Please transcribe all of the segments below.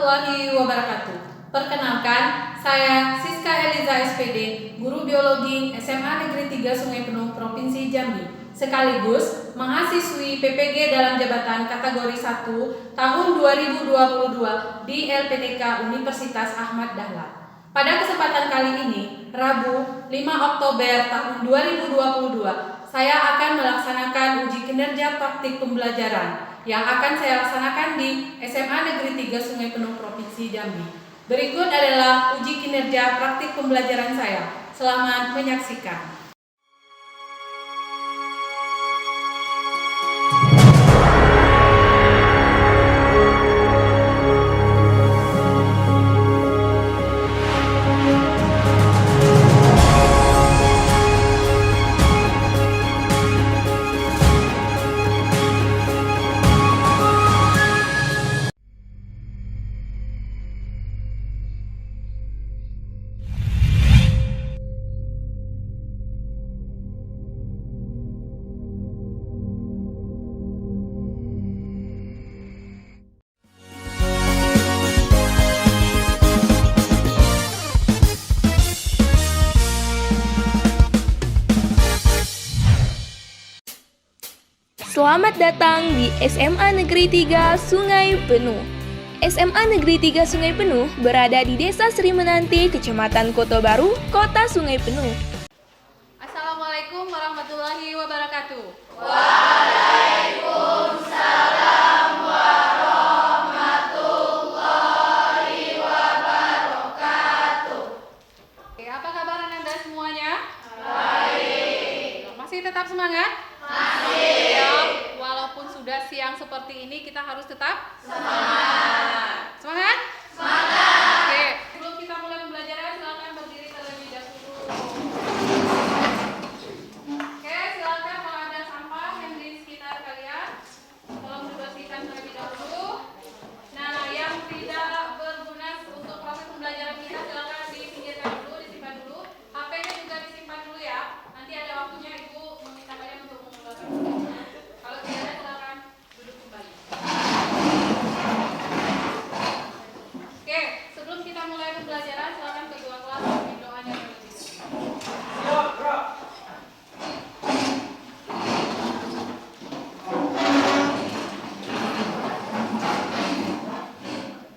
warahmatullahi wabarakatuh. Perkenalkan, saya Siska Eliza SPD, Guru Biologi SMA Negeri 3 Sungai Penuh, Provinsi Jambi, sekaligus mahasiswi PPG dalam jabatan kategori 1 tahun 2022 di LPTK Universitas Ahmad Dahlan. Pada kesempatan kali ini, Rabu 5 Oktober tahun 2022, saya akan melaksanakan uji kinerja praktik pembelajaran yang akan saya laksanakan di SMA Negeri 3 Sungai Penuh, Provinsi Jambi. Berikut adalah uji kinerja praktik pembelajaran saya. Selamat menyaksikan. Selamat datang di SMA Negeri 3 Sungai Penuh. SMA Negeri 3 Sungai Penuh berada di Desa Sri Menanti, Kecamatan Kota Baru, Kota Sungai Penuh. Assalamualaikum warahmatullahi wabarakatuh. Waalaikumsalam warahmatullahi wabarakatuh. Oke, apa kabar Anda semuanya? Baik. Masih tetap semangat? Masih. Ya, walaupun sudah siang seperti ini, kita harus tetap Semangat. semangat? Semangat. Oke, sebelum kita mulai pembelajaran, silakan berdiri terlebih dahulu. Oke, silakan kalau ada sampah yang di sekitar kalian, tolong dibersihkan terlebih dahulu. Nah, yang tidak berguna untuk proses pembelajaran kita, silakan dipinggirkan dulu, disimpan dulu. HP-nya juga disimpan dulu ya. Nanti ada waktunya Ibu meminta kalian untuk mengeluarkan. Kalau tidak ada, silakan duduk kembali. Oke, sebelum kita mulai pembelajaran, silakan kedua kelas memimpin doanya terlebih dahulu.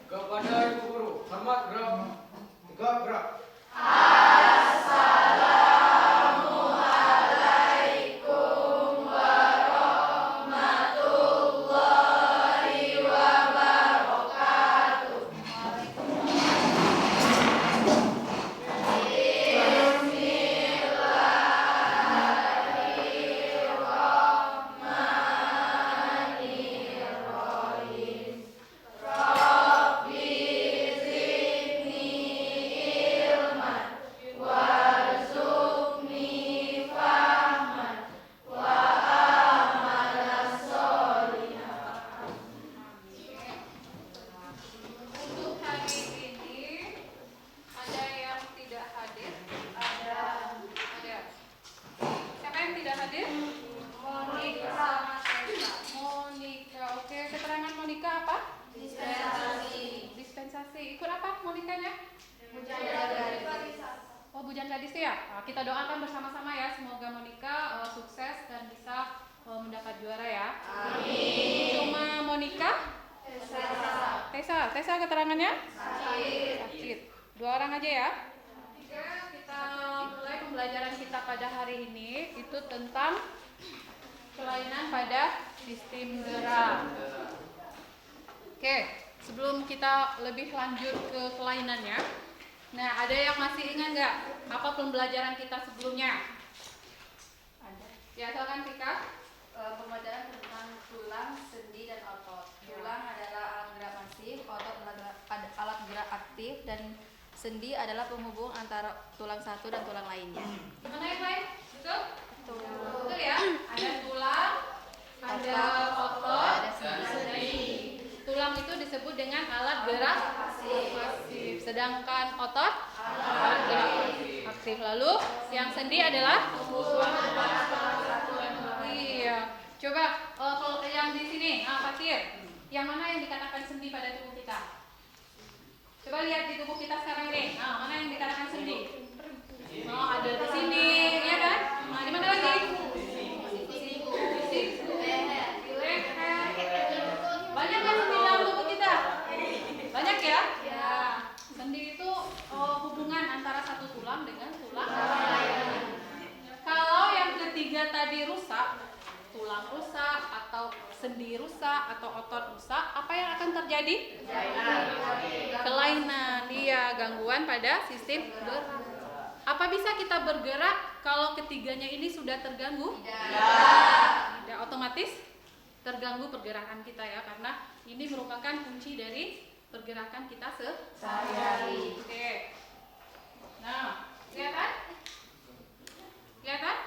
Kepada Ibu Guru, hormat gerak. 3 gerak. Assalamualaikum warahmatullahi wabarakatuh. Bismillahirrahmanirrahim. Rabbi zidni ilman warzuqni fahman wa amalan sholihan. Untuk hari ini ada yang tidak hadir? Ada. Siapa yang tidak hadir? Monika sama Tessa. Monika, oke. Keterangan Monika apa? Dispensasi. Ikut apa Monikanya? Oh, Bujan Gadis ya. Nah, kita doakan bersama-sama ya, semoga Monika sukses dan bisa mendapat juara ya. Amin. Cuma Monika? Tessa keterangannya? Sakit. 2 orang aja ya. Oke, kita mulai pembelajaran kita pada hari ini itu tentang kelainan pada sistem gerak. Oke, sebelum kita lebih lanjut ke kelainannya, nah ada yang masih ingat nggak apa pembelajaran kita sebelumnya? Ada. Ya, silakan Rika. Pembelajaran tentang tulang, sendi, dan otot. Tulang adalah alat gerak pasif, otot adalah alat gerak aktif, dan sendi adalah penghubung antara tulang satu dan tulang lainnya. Gimana yang lain? Betul? Betul ya? Ada tulang, ada otot, ada sendi. Tulang itu disebut dengan alat gerak pasif. Sedangkan otot alat gerak aktif. Lalu yang sendi adalah iya. Coba kalau yang di sini, Fatir, yang mana yang dikatakan sendi pada tubuh kita? Coba lihat di tubuh kita sekarang ini. Nah, mana yang dikatakan sendi? Oh, ada di sini, ya kan? Nah, di mana lagi? Siku, leher. Banyak kan sendi dalam tubuh kita? Banyak ya? Ya. Sendi itu hubungan antara satu tulang dengan tulang lain. Kalau yang ketiga tadi rusak, tulang rusak atau sendi rusak atau otot rusak, apa yang akan terjadi? Kelainan. Iya, gangguan pada sistem gerak. Apa bisa kita bergerak kalau ketiganya ini sudah terganggu? Tidak, otomatis terganggu pergerakan kita ya, karena ini merupakan kunci dari pergerakan kita sehari-hari. Oke. Nah, kelihatan? Kelihatan?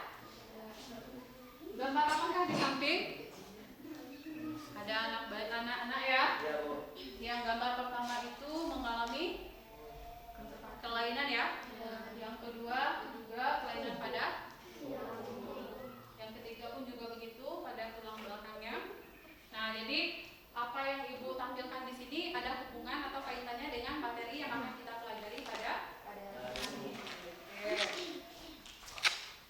Gambar apakah di samping? Ada anak-anak ya. Yang gambar pertama itu mengalami kelainan ya. Yang kedua juga kelainan pada. Yang ketiga pun juga begitu pada tulang belakangnya. Nah, jadi apa yang Ibu tampilkan di sini ada hubungan atau kaitannya dengan materi yang akan kita pelajari pada hari ini.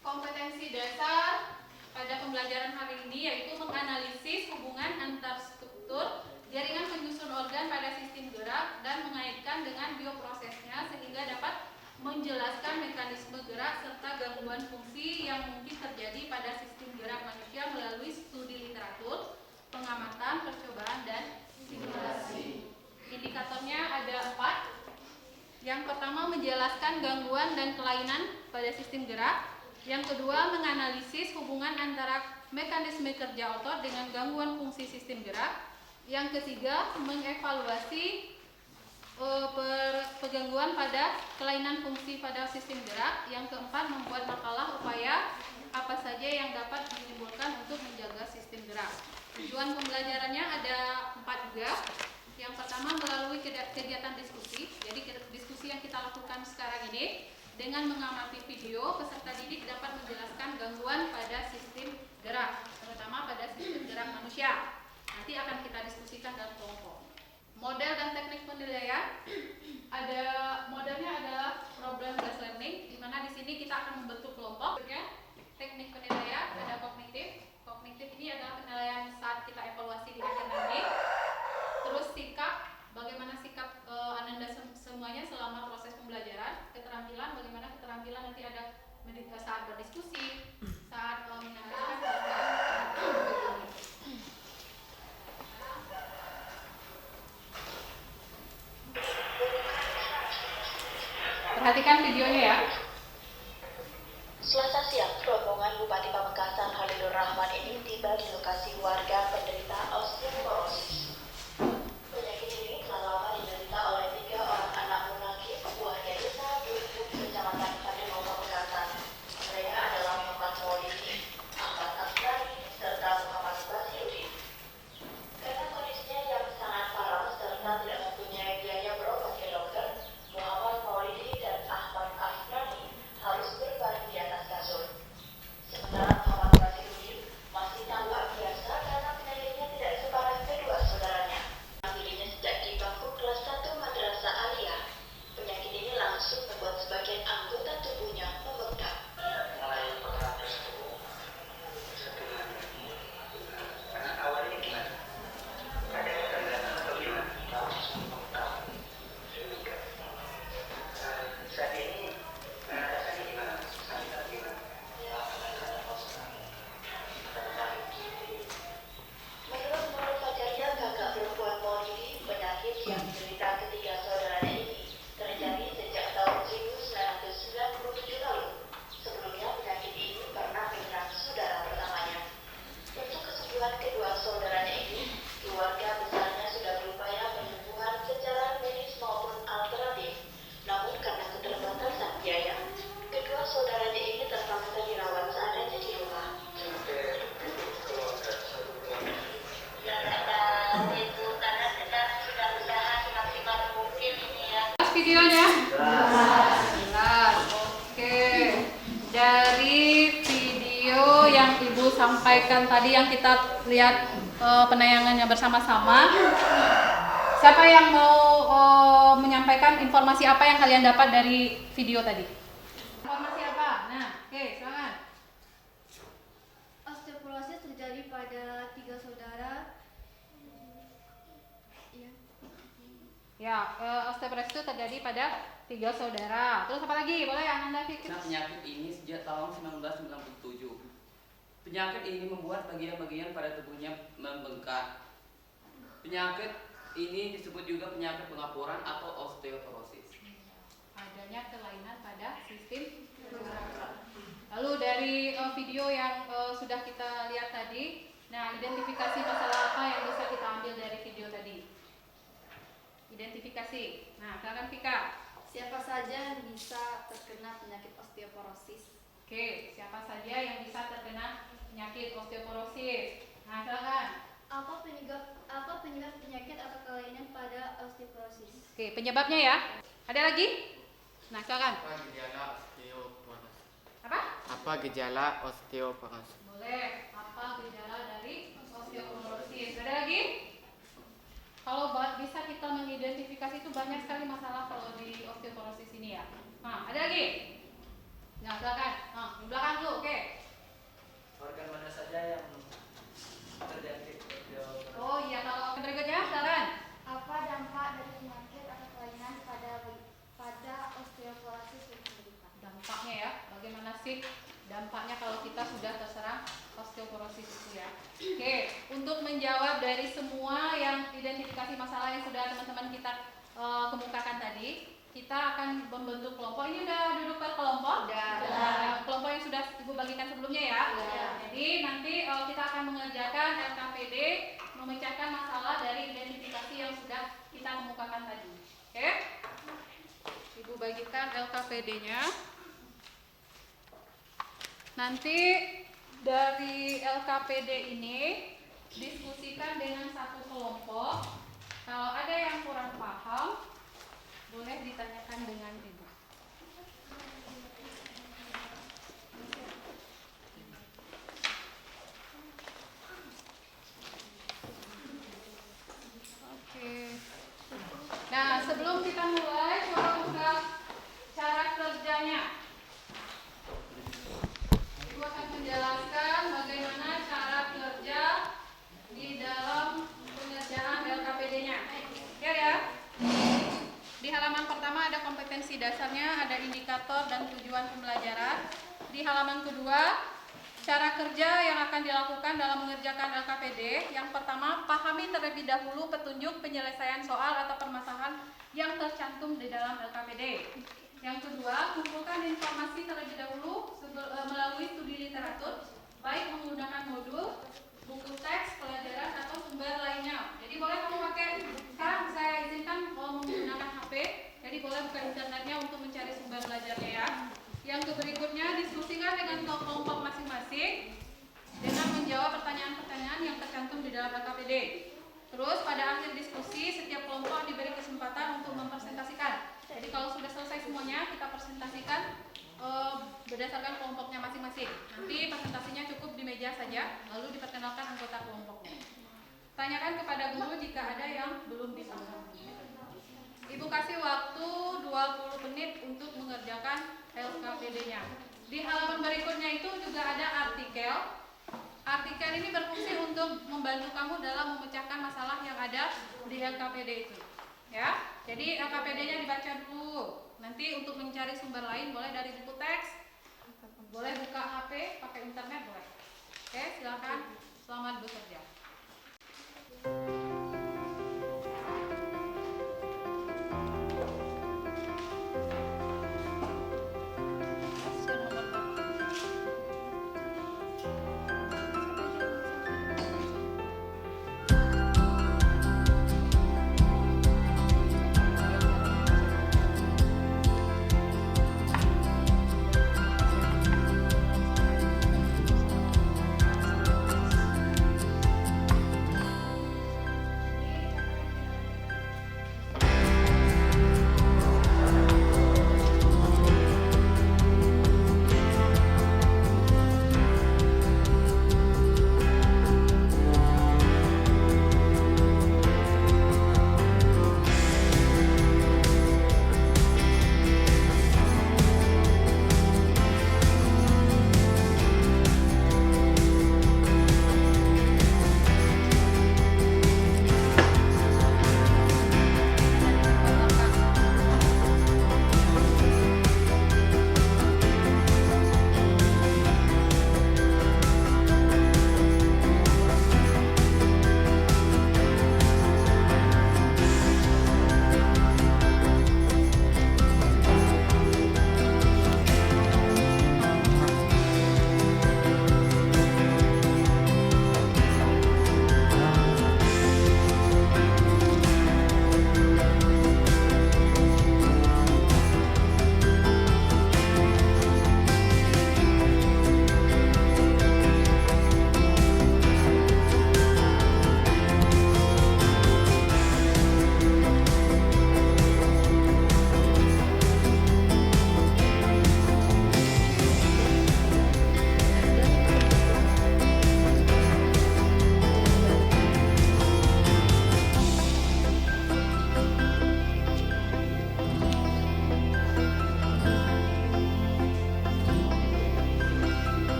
Kompetensi dasar pada pembelajaran hari ini yaitu menganalisis hubungan antar struktur jaringan penyusun organ pada sistem gerak dan mengaitkan dengan bioprosesnya sehingga dapat menjelaskan mekanisme gerak serta gangguan fungsi yang mungkin terjadi pada sistem gerak manusia melalui studi literatur, pengamatan, percobaan, dan simulasi. Indikatornya ada 4. Yang pertama menjelaskan gangguan dan kelainan pada sistem gerak. Yang kedua menganalisis hubungan antara mekanisme kerja otot dengan gangguan fungsi sistem gerak. Yang ketiga mengevaluasi penggangguan pada kelainan fungsi pada sistem gerak. Yang keempat membuat makalah upaya apa saja yang dapat ditimbulkan untuk menjaga sistem gerak. Tujuan pembelajarannya ada 4 juga. Yang pertama melalui kegiatan diskusi. Jadi diskusi yang kita lakukan sekarang ini dengan mengamati video, peserta didik dapat menjelaskan gangguan pada sistem gerak, terutama pada sistem gerak manusia. Nanti akan kita diskusikan dalam kelompok. Model dan teknik penilaian. Ada modelnya adalah problem based learning, di mana di sini kita akan membentuk kelompok. Teknik penilaian ada kognitif. Kognitif ini adalah penilaian saat kita evaluasi di akhir nanti. Terus sikap, bagaimana sikap Ananda semuanya selama proses pembelajaran. Keterampilan, bagaimana keterampilan nanti ada saat berdiskusi, saat menyampaikan. Perhatikan videonya ya. Selasa siang, rombongan Bupati Pamekasan Halilur Rahman ini tiba di lokasi warga penderita osteoporosis. Penyakit ini telah lama diderita oleh 3 orang anak munafik warga desa Duduk, Kecamatan Pademau, Pamekasan. Mereka adalah Muhammad Maulidi, Ahmad Asrari, serta Muhammad Basiruddin. Karena kondisinya yang sangat parah serta tidak mempunyai biaya berobat ke dokter, Muhammad Maulidi dan Ahmad Asrari harus berbaring di atas kasur. Sementara Muhammad Basiruddin masih tampak biasa karena penyakitnya tidak separah kedua saudaranya. Dirinya sejak di bangku kelas 1 madrasah aliyah. Penyakit ini langsung membuat sebagian anggota tubuhnya membengkak. Menurut Fajarnya, kakak perempuan Maulidi, penyakit yang diderita ketiga saudaranya ini terjadi sejak tahun 1997 lalu. Sebelumnya penyakit ini pernah menyerang saudara pertamanya. Untuk kesembuhan kedua saudaranya ini, keluarga besarnya sudah berupaya penyembuhan secara medis maupun alternatif. Namun karena keterbatasan biaya, kedua saudaranya ini terpaksa dirawat seadanya di rumah. Videonya? Jelas. Oke. Dari video yang Ibu sampaikan tadi yang kita lihat penayangannya bersama-sama, siapa yang mau menyampaikan menyampaikan informasi apa yang kalian dapat dari video tadi. Informasi apa? Nah, oke, silakan. Osteoporosis terjadi pada 3 saudara. Ya, osteoporosis itu terjadi pada 3 saudara. Terus apa lagi? Boleh Ananda Fikri? Nah, penyakit ini sejak tahun 1997. Penyakit ini membuat bagian-bagian pada tubuhnya membengkak. Penyakit ini disebut juga penyakit pengapuran atau osteoporosis. Adanya kelainan pada sistem gerak. Lalu dari video yang sudah kita lihat tadi, nah identifikasi masalah apa yang bisa kita ambil dari video tadi? Identifikasi. Nah, silakan Vika. Siapa saja yang bisa terkena penyakit osteoporosis? Oke, siapa saja yang bisa terkena penyakit osteoporosis? Nah, silakan. Apa penyebab penyakit atau kelainan pada osteoporosis? Oke, penyebabnya ya. Ada lagi? Nah, silakan. Apa gejala osteoporosis? Apa? Apa gejala osteoporosis? Boleh. Apa gejala dari osteoporosis? Ada lagi? Kalau bisa kita mengidentifikasi itu banyak sekali masalah kalau di osteoporosis ini ya. Nah, ada lagi? Nah, silakan. Nah, di belakang dulu, oke. Organ mana saja yang terjangkit osteoporosis? Oh iya, kalau berikutnya silakan. Apa dampak dari penyakit atau kelainan pada osteoporosis yang penderita? Dampaknya ya, bagaimana sih dampaknya kalau kita sudah terserang osteoporosis itu ya. Oke, untuk menjawab dari semua yang identifikasi masalah yang sudah teman-teman kita kemukakan tadi, kita akan membentuk kelompok. Ini udah duduk per kelompok? Udah. Kelompok yang sudah Ibu bagikan sebelumnya ya. Jadi nanti kita akan mengerjakan LKPD, memecahkan masalah dari identifikasi yang sudah kita kemukakan tadi. Oke? Ibu bagikan LKPD-nya. Nanti dari LKPD ini diskusikan dengan satu kelompok. Kalau ada yang kurang paham, boleh ditanyakan dengan Ibu. Oke. Nah, sebelum kita mulai, coba buka cara kerjanya. Ibu akan menjelaskan bagaimana cara kerja di dalam pengerjaan LKPD-nya. Ya. Di halaman pertama ada kompetensi dasarnya, ada indikator dan tujuan pembelajaran. Di halaman kedua, cara kerja yang akan dilakukan dalam mengerjakan LKPD. Yang pertama, pahami terlebih dahulu petunjuk penyelesaian soal atau permasalahan yang tercantum di dalam LKPD. Yang kedua, kumpulkan informasi terlebih dahulu melalui studi literatur, baik menggunakan modul, buku teks, pelajaran, atau sumber lainnya. Jadi boleh kamu pakai, sekarang saya izinkan menggunakan HP, jadi boleh buka internetnya untuk mencari sumber belajarnya ya. Yang berikutnya, diskusikan dengan kelompok masing-masing dengan menjawab pertanyaan-pertanyaan yang tercantum di dalam LKPD. Terus pada akhir diskusi, setiap kelompok diberi kesempatan untuk mempresentasikan. Jadi kalau sudah selesai semuanya, kita presentasikan berdasarkan kelompoknya masing-masing. Nanti presentasinya cukup di meja saja, lalu diperkenalkan anggota kelompoknya. Tanyakan kepada guru jika ada yang belum bisa. Ibu kasih waktu 20 menit untuk mengerjakan LKPD-nya. Di halaman berikutnya itu juga ada artikel. Artikel ini berfungsi untuk membantu kamu dalam memecahkan masalah yang ada di LKPD itu. Ya, jadi LKPD-nya dibaca dulu. Nanti untuk mencari sumber lain boleh dari buku teks, boleh buka HP, pakai internet boleh. Oke, silakan. Selamat bekerja.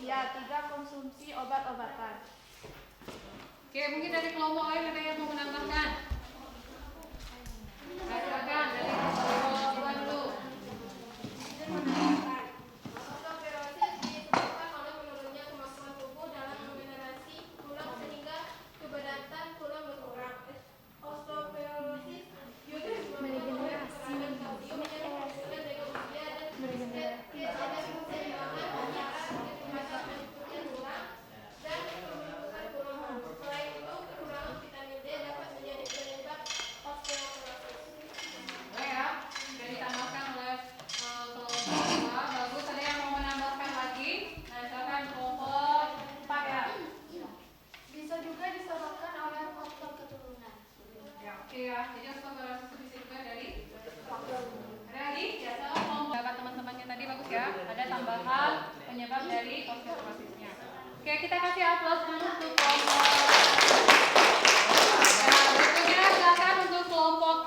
usia. 3. Konsumsi obat-obatan. Oke, mungkin dari kelompok lain ada yang mau menambahkan? Nah, silakan dari kelompok 2 dulu. Osteoporosis disebabkan oleh menurunnya kemampuan tubuh dalam meregenerasi tulang sehingga kepadatan tulang berkurang. Osteoporosis juga disebabkan oleh kekurangan kalsium yang dihasilkan dari usia dan keseimbangan antara kecepatan hancurnya tulang dan pembentukan hormon. Selain itu, kekurangan vitamin D dapat menjadi penyebab osteoporosis. Boleh ya, sudah ditambahkan oleh kelompok 2. Bagus, ada yang mau menambahkan lagi? Nah, silakan kelompok 4 ya. Bisa juga disebabkan oleh faktor keturunan. Ya, oke ya. Jadi osteoporosis itu bisa juga dari faktor. Ada lagi? Ya, kelompok dapat teman-temannya tadi bagus ya. Ada tambahan penyebab dari osteoporosisnya. Oke, kita kasih aplaus dulu untuk kelompok. Nah, berikutnya silakan untuk kelompok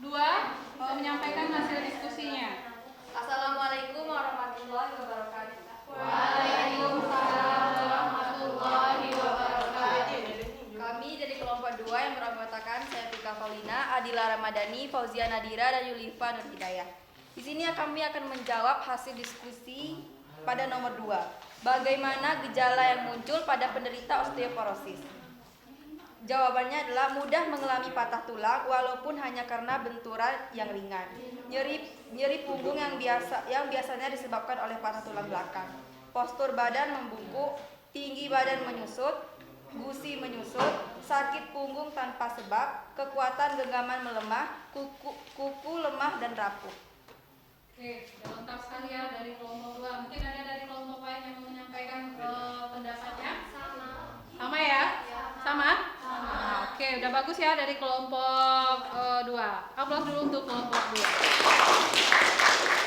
2 menyampaikan hasil diskusinya. Assalamualaikum warahmatullahi wabarakatuh. Waalaikumsalam warahmatullahi wabarakatuh. Kami dari kelompok 2 yang beranggotakan saya Tika Paulina, Adila Ramadhani, Fauzia Nadira, dan Yulifa Nur Hidayah. Di sini kami akan menjawab hasil diskusi pada nomor 2. Bagaimana gejala yang muncul pada penderita osteoporosis? Jawabannya adalah mudah mengalami patah tulang walaupun hanya karena benturan yang ringan. Nyeri punggung yang biasanya disebabkan oleh patah tulang belakang. Postur badan membungkuk, tinggi badan menyusut, gusi menyusut, sakit punggung tanpa sebab, kekuatan genggaman melemah, kuku lemah dan rapuh. Oke, sudah lengkap sekali ya dari kelompok 2. Mungkin ada dari kelompok lain yang mau menyampaikan pendapatnya? Sama ya? Sama? Nah, oke, udah bagus ya dari kelompok 2. Aplaus dulu untuk kelompok 2.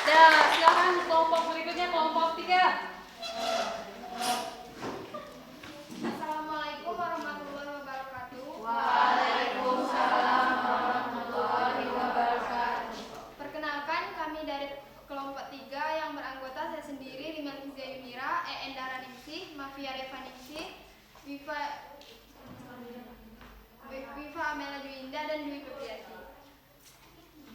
Nah, silakan kelompok berikutnya, kelompok 3. Assalamualaikum warahmatullahi wabarakatuh. Waalaikumsalam warahmatullahi wabarakatuh. Perkenalkan, kami dari kelompok 3 yang beranggota saya sendiri, Rimel Hizia Yumira, Dara Ningsih, Mafia Reva Ningsih, Wifa Amela Juinda, dan Dwi Febriati.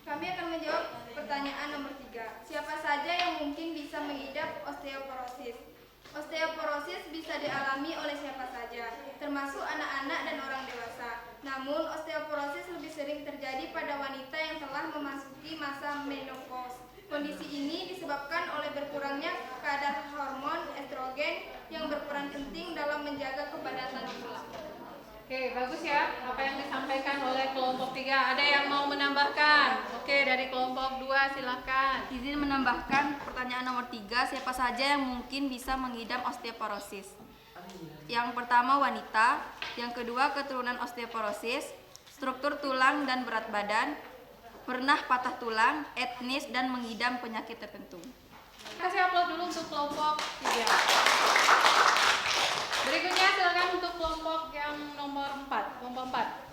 Kami akan menjawab pertanyaan nomor 3. Siapa saja yang mungkin bisa mengidap osteoporosis? Osteoporosis bisa dialami oleh siapa saja, termasuk anak-anak dan orang dewasa. Namun, osteoporosis lebih sering terjadi pada wanita yang telah memasuki masa menopause. Kondisi ini disebabkan oleh berkurangnya kadar hormon estrogen yang berperan penting dalam menjaga kepadatan tulang. Oke, bagus ya apa yang disampaikan oleh kelompok 3. Ada yang mau menambahkan? Oke, dari kelompok 2 silakan. Izin menambahkan pertanyaan nomor 3, siapa saja yang mungkin bisa mengidap osteoporosis? Yang pertama wanita, yang kedua keturunan osteoporosis, struktur tulang dan berat badan, pernah patah tulang, etnis, dan mengidap penyakit tertentu. Kasih aplaus dulu untuk kelompok 3. Berikutnya silakan untuk kelompok yang nomor 4, kelompok 4.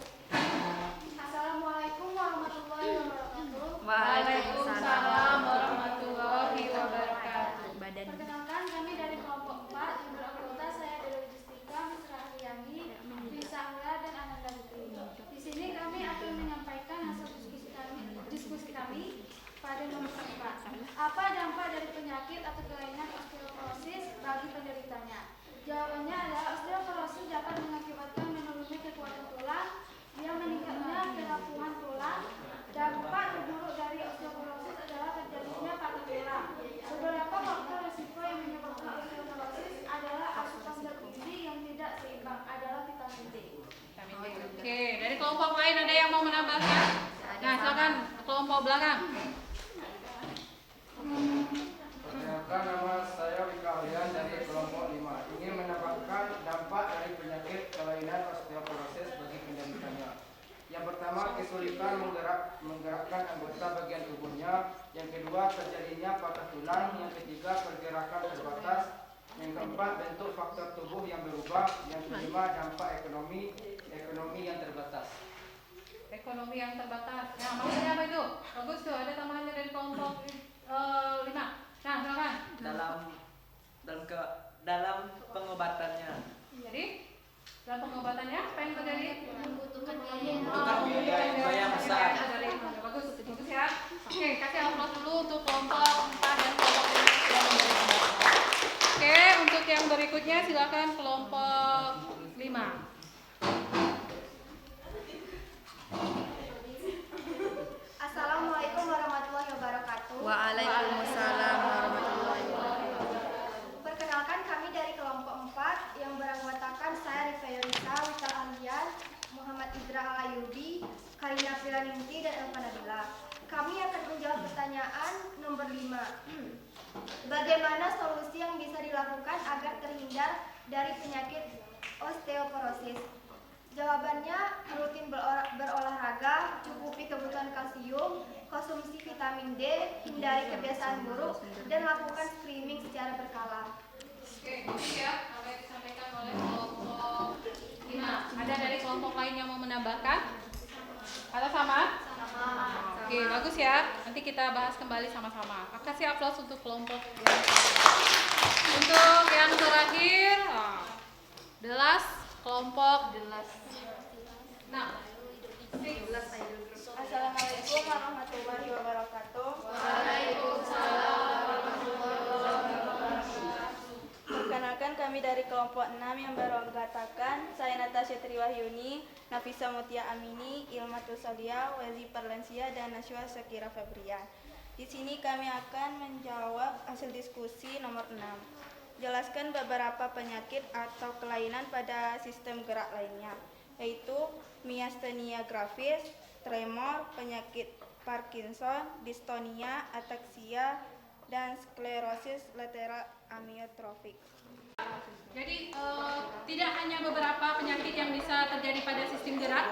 Assalamualaikum warahmatullahi wabarakatuh. Waalaikumsalam warahmatullahi wabarakatuh. Perkenalkan, kami dari kelompok 4 yang beranggota saya Dewi Justika, Misra Riyani, Dwi Sangga, dan Ananda Putri. Di sini kami akan menyampaikan hasil diskusi kami pada nomor 4. Apa dampak dari penyakit atau kelainan osteoporosis bagi penderitanya? Jawabannya adalah osteoporosis dapat mengakibatkan menurunnya kekuatan tulang, dia meningkatnya kerapuhan tulang. Dampak terburuk dari osteoporosis adalah terjadinya patah tulang. Beberapa faktor risiko yang menyebabkan osteoporosis adalah asupan zat gizi yang tidak seimbang adalah vitamin D. Oke, dari kelompok lain ada yang mau menambahkan? Nah, silakan kelompok belakang. Perkenalkan, nama saya Wika Alian dari kelompok 5. Ingin menambahkan dampak dari penyakit kelainan osteoporosis bagi penderitanya. Yang pertama, kesulitan menggerakkan anggota bagian tubuhnya. Yang kedua, terjadinya patah tulang. Yang ketiga, pergerakan terbatas. Yang keempat, bentuk faktor tubuh yang berubah. Yang kelima, dampak ekonomi yang terbatas. Ekonomi yang terbatas. Nah, maksudnya apa itu? Bagus tuh, ada tambahannya dari kelompok 5. Nah, silakan. dalam dalam pengobatannya. Jadi dalam pengobatannya apa yang terjadi? Membutuhkan biaya yang besar. Bagus, bagus ya. Oke, kasih aplaus dulu untuk kelompok 4 dan kelompok 5. Oke, untuk yang berikutnya silakan kelompok 5. Assalamualaikum warahmatullahi wabarakatuh. Waalaikumsalam warahmatullahi wabarakatuh. Perkenalkan, kami dari kelompok 4 yang beranggotakan saya Rifa Yonisa, Wital Alian, Muhammad Idra Alayubi, Karina Filaninti, dan Elva Nabila. Kami akan menjawab pertanyaan nomor 5. Bagaimana solusi yang bisa dilakukan agar terhindar dari penyakit osteoporosis? Jawabannya, rutin berolahraga, cukupi kebutuhan kalsium, konsumsi vitamin D, hindari kebiasaan buruk, dan lakukan screening secara berkala. Oke, ini ya apa yang disampaikan oleh kelompok 5. Ada dari kelompok lain yang mau menambahkan? Atau sama? Sama. Oke, bagus ya. Nanti kita bahas kembali sama-sama. Kasih aplaus untuk kelompok yang untuk yang terakhir, kelompok 11. Nah, Assalamualaikum warahmatullahi wabarakatuh. Waalaikumsalam warahmatullahi wabarakatuh. Perkenalkan, kami dari kelompok 6 yang beranggotakan saya Natasha Triwahyuni, Nafisa Mutia Amini, Ilmatul Solia, Wezi Perlensia, dan Nashwa Syakira Febrian. Di sini kami akan menjawab hasil diskusi nomor 6. Jelaskan beberapa penyakit atau kelainan pada sistem gerak lainnya, yaitu miastenia gravis, tremor, penyakit Parkinson, distonia, ataksia, dan sklerosis lateral amiotrofik. jadi tidak hanya beberapa penyakit yang bisa terjadi pada sistem gerak,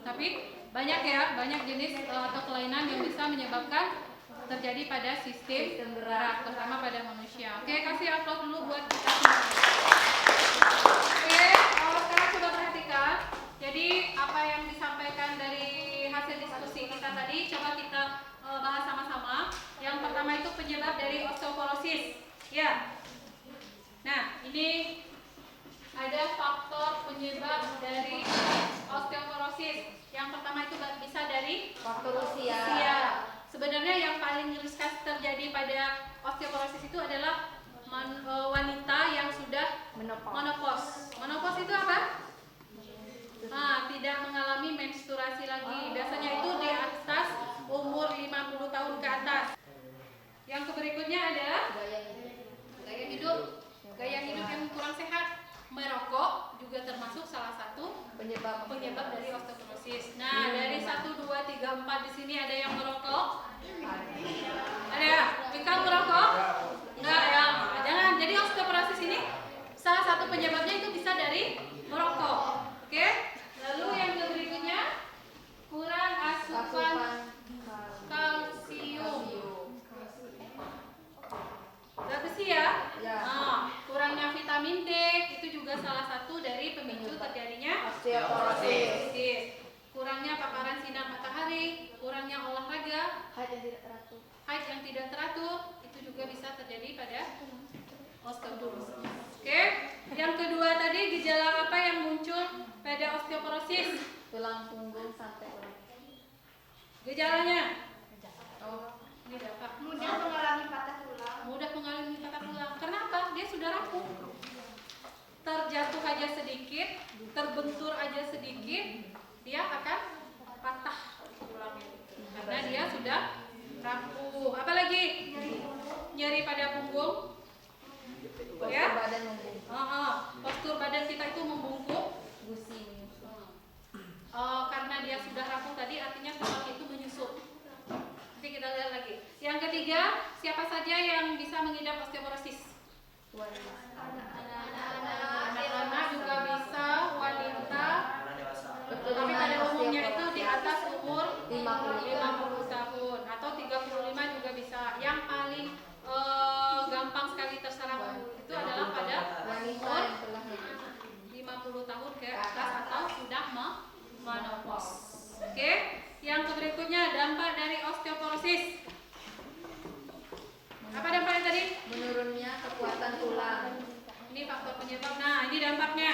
tapi banyak jenis atau kelainan yang bisa menyebabkan terjadi pada sistem gerak, terutama pada manusia. Oke, kasih aplaus dulu buat kita semua. Oke, sekarang coba perhatikan. Jadi apa yang disampaikan dari hasil diskusi kita tadi, coba kita bahas sama-sama. Yang pertama itu penyebab dari osteoporosis. Ya. Nah, ini ada faktor penyebab dari osteoporosis. Yang pertama itu bisa dari Faktor usia. Sebenarnya yang paling riskan terjadi pada osteoporosis itu adalah wanita yang sudah menopause. Menopause itu apa? Tidak mengalami menstruasi lagi. Biasanya itu di atas umur 50 tahun ke atas. Yang berikutnya adalah gaya hidup. Gaya hidup yang kurang sehat. Merokok juga termasuk salah satu penyebab dari osteoporosis. Nah, dari 1, 2, 3, 4 di sini ada yang merokok? Ada? Engkau merokok? Enggak ya? Jangan. Jadi osteoporosis ini salah satu penyebabnya itu bisa dari merokok. Oke? Lalu yang berikutnya kurang asupan kalsium. Udah besi ya? Kurangnya vitamin D itu juga salah satu dari pemicu terjadinya osteoporosis. Kurangnya paparan sinar matahari, kurangnya olahraga, haid yang tidak teratur, itu juga bisa terjadi pada osteoporosis. Oke, yang kedua tadi gejala apa yang muncul pada osteoporosis? Tulang punggung sampai Gejalanya? Ini dapat. Mudah mengalami patah tulang. Kenapa? Dia sudah rapuh. Terjatuh aja sedikit, terbentur aja sedikit, dia akan patah tulangnya. Karena dia sudah rapuh. Apalagi? Nyeri pada punggung. Ya? badan membungkuk. Postur badan kita itu membungkuk. Gusi. Karena dia sudah rapuh tadi, artinya tulang itu menyusut. Nanti kita lihat lagi. Yang ketiga, siapa saja yang bisa mengidap osteoporosis? Anak-anak juga bisa, wanita. Tapi pada umumnya itu di atas umur 50 tahun atau 35 juga bisa. Yang paling gampang sekali terserang itu adalah pada penyebab. Nah, ini dampaknya.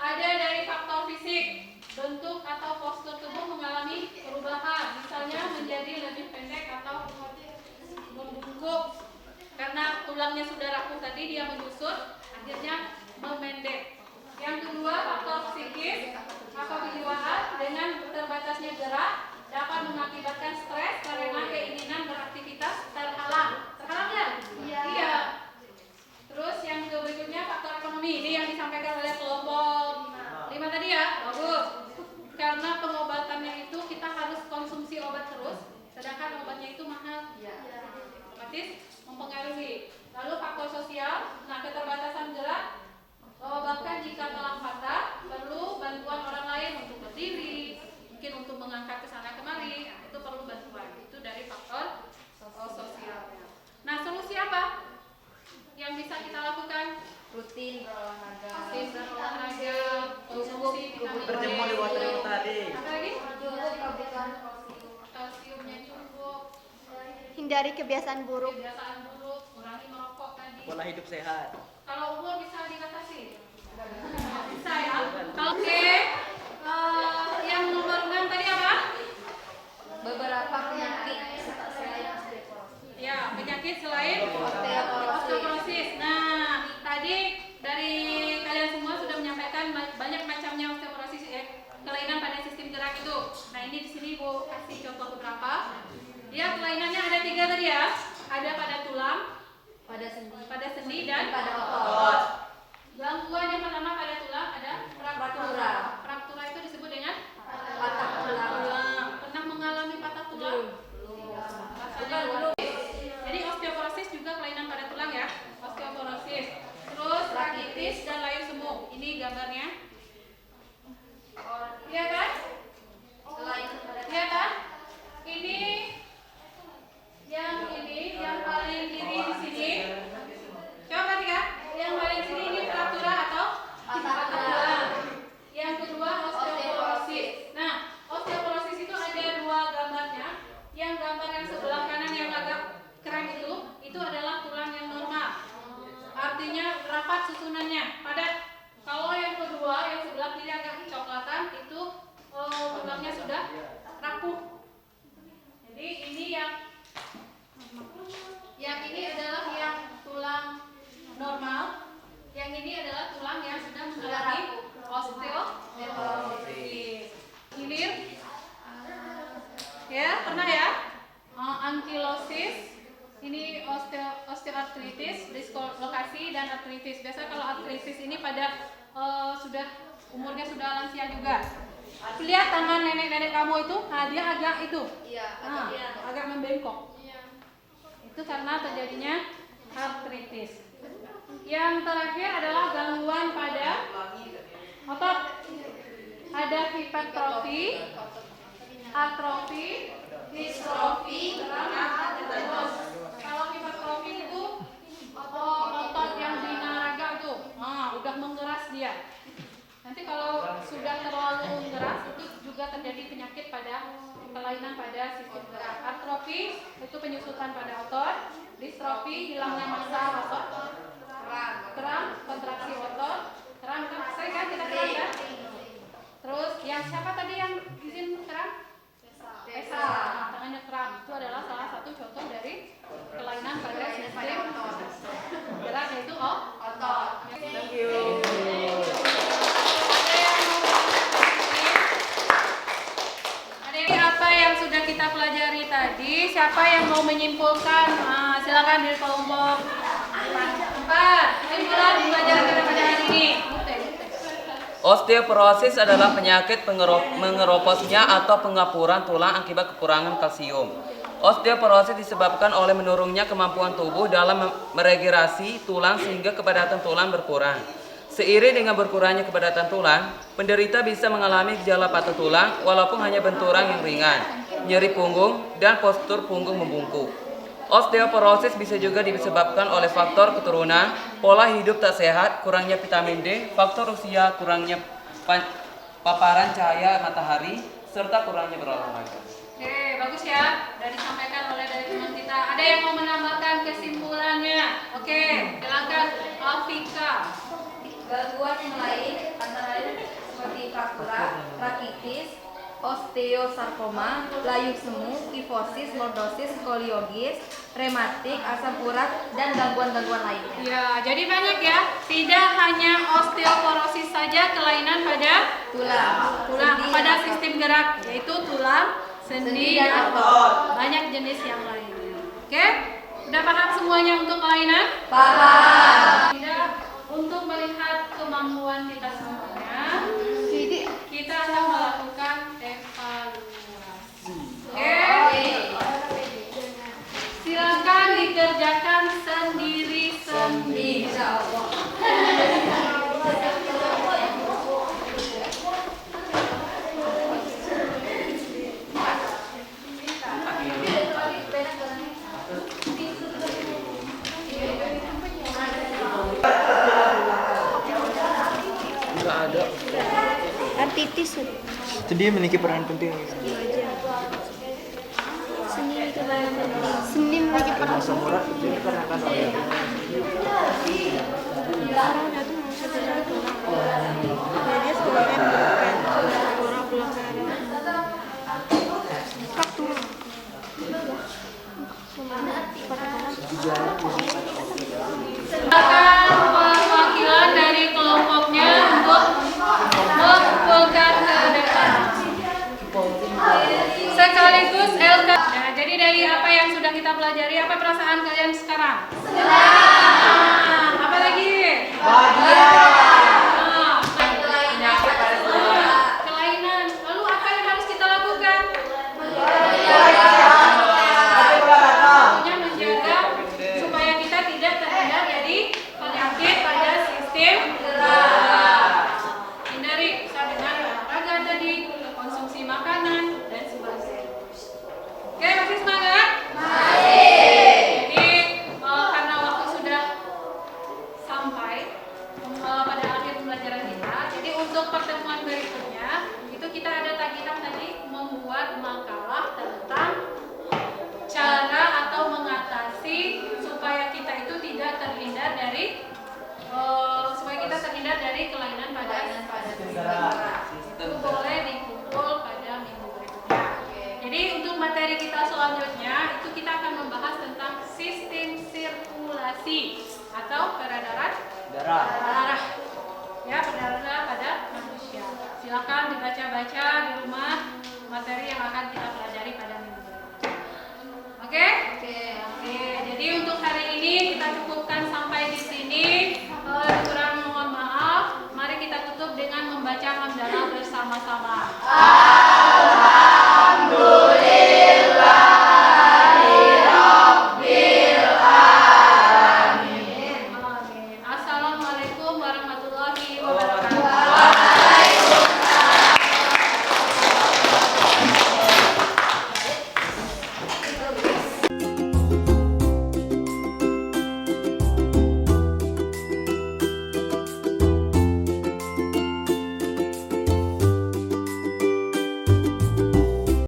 Ada dari faktor fisik, bentuk atau postur tubuh mengalami perubahan, misalnya menjadi lebih pendek atau membungkuk. Karena tulangnya sudah rapuh tadi, dia menyusut, akhirnya memendek. Yang kedua, faktor psikis atau kejiwaan dengan terbatasnya gerak dapat mengakibatkan stres karena keinginan beraktivitas terhalang. Terhalang ya? Iya. Terus yang berikutnya faktor ekonomi. Ini yang disampaikan oleh kelompok 5 tadi ya. Bagus. Karena pengobatannya itu kita harus konsumsi obat terus, sedangkan obatnya itu mahal. Otomatis mempengaruhi. Lalu faktor sosial, nah keterbatasan gerak, bahkan jika telah patah, perlu bantuan orang lain untuk berdiri, mungkin untuk mengangkat ke sana kemari, itu perlu bantuan. Itu dari faktor sosial. Nah, solusi apa yang bisa kita lakukan? Rutin berolahraga. Konsumsi vitamin D. Berjemur di bawah terik tadi. Apa lagi? Cukup Kalsiumnya cukup. Hindari kebiasaan buruk. Kurangi merokok tadi. Pola hidup sehat. Kalau umur bisa dibatasi? Bisa ya. Kalau yang nomor 6 tadi apa? Beberapa penyakit selain osteoporosis. Ya, penyakit selain osteoporosis. Nah, tadi dari kalian semua sudah menyampaikan banyak macamnya osteoporosis, kelainan pada sistem gerak itu. Nah, ini di sini Bu kasih contoh beberapa. Ya, kelainannya ada 3 tadi ya. Ada pada tulang, pada sendi dan pada otot. Gangguan yang pertama pada tulang ada fraktura. Fraktura itu disebut dengan patah tulang. Pernah mengalami patah tulang? Rasanya belum. Jadi osteoporosis juga kelainan pada tulang ya. Osteoporosis. Terus rakitis dan layu semu. Ini gambarnya. Iya kan? Iya kan? Ini yang paling kiri di sini. Coba lihat, yang paling sini ini fraktura atau patah tulang. Yang kedua osteoporosis. Nah, osteoporosis itu ada 2 gambarnya. Yang gambar yang sebelah kanan yang agak krem itu adalah tulang yang normal. Artinya rapat susunannya, padat. Kalau yang kedua, yang sebelah kiri agak coklatan, itu tulangnya sudah rapuh. Jadi ini yang ini adalah yang tulang normal, yang ini adalah tulang yang sudah mengalami osteoporosis. Hilir, ya pernah ya? Ankylosis, ini osteoartritis, dislokasi dan artritis. Biasa kalau artritis ini pada umurnya sudah lansia juga. Lihat tangan nenek-nenek kamu itu, nah dia agak itu, agak membengkok. Itu karena terjadinya artritis. Yang terakhir adalah gangguan pada otot. Ada hipertrofi, atrofi, distrofi, artrosis. Kalau hipertrofi itu otot yang binaraga tuh, udah mengeras dia. Nanti kalau sudah terlalu mengeras itu juga terjadi penyakit pada kelainan pada sistem gerak. Atrofi itu penyusutan pada otot, distrofi hilangnya massa otot, kram kontraksi otot, kram kan sering kan kita kram kan? Terus yang siapa tadi yang izin kram? Pesa, tangannya kram. Itu adalah salah satu contoh dari kelainan pada sistem gerak yaitu otot. Thank you. Apa yang sudah kita pelajari tadi? Siapa yang mau menyimpulkan? Silakan di kelompok 4. Kesimpulan pelajaran kita pada hari ini. Osteoporosis adalah penyakit mengeroposnya atau pengapuran tulang akibat kekurangan kalsium. Osteoporosis disebabkan oleh menurunnya kemampuan tubuh dalam meregenerasi tulang sehingga kepadatan tulang berkurang. Seiring dengan berkurangnya kepadatan tulang, penderita bisa mengalami gejala patah tulang walaupun hanya benturan yang ringan, nyeri punggung, dan postur punggung membungkuk. Osteoporosis bisa juga disebabkan oleh faktor keturunan, pola hidup tak sehat, kurangnya vitamin D, faktor usia, kurangnya paparan cahaya matahari, serta kurangnya berolahraga. Oke, bagus ya. Sudah disampaikan oleh dari teman kita. Ada yang mau menambahkan kesimpulannya? Oke, silakan Alfika. osteosarkoma, layu semu, kifosis, lordosis, skoliosis, rematik, asam urat, dan gangguan-gangguan lainnya. Ya, jadi banyak ya. Tidak hanya osteoporosis saja kelainan pada tulang, pada sistem gerak, yaitu tulang, sendi, dan otot. Banyak jenis yang lainnya. Oke? Udah paham semuanya untuk kelainan? Paham. Tidak, untuk melihat kemampuan kita semuanya, kita akan melakukan evaluasi. Oke? Silakan dikerjakan sendiri-sendiri. Artitis. Jadi memiliki peran penting. Seni memiliki peran Asam urat itu dikarenakan oleh dia sebagai Silakan perwakilan dari kelompoknya untuk mengumpulkan ke depan. Sekaligus LK. Nah, jadi dari apa yang sudah kita pelajari, apa perasaan kalian sekarang? Senang. Apa lagi? Kelainan. Lalu apa yang harus kita lakukan? Menjaga supaya kita tidak terhindar dari penyakit pada sistem gerak. Hindari bisa dengan olahraga tadi, konsumsi makanan dan sebagainya. Oke, masih semangat? Jadi karena waktu sudah sampai pada akhir pembelajaran kita, jadi untuk pertemuan berikutnya itu kita ada tagihan tadi membuat makalah tentang cara atau mengatasi supaya kita itu tidak terhindar dari kelainan pada sistem gerak. Itu boleh dikumpul pada minggu berikutnya. Jadi untuk materi kita selanjutnya itu kita akan membahas tentang sistem sirkulasi atau peredaran darah. Ya, peredaran pada manusia. Silakan dibaca-baca di rumah materi yang akan kita pelajari pada minggu berikutnya. Oke? Jadi untuk hari ini kita cukupkan sampai di sini. Kurang mohon maaf. Mari kita tutup dengan membaca hamdalah bersama-sama. Assalamualaikum warahmatullahi wabarakatuh.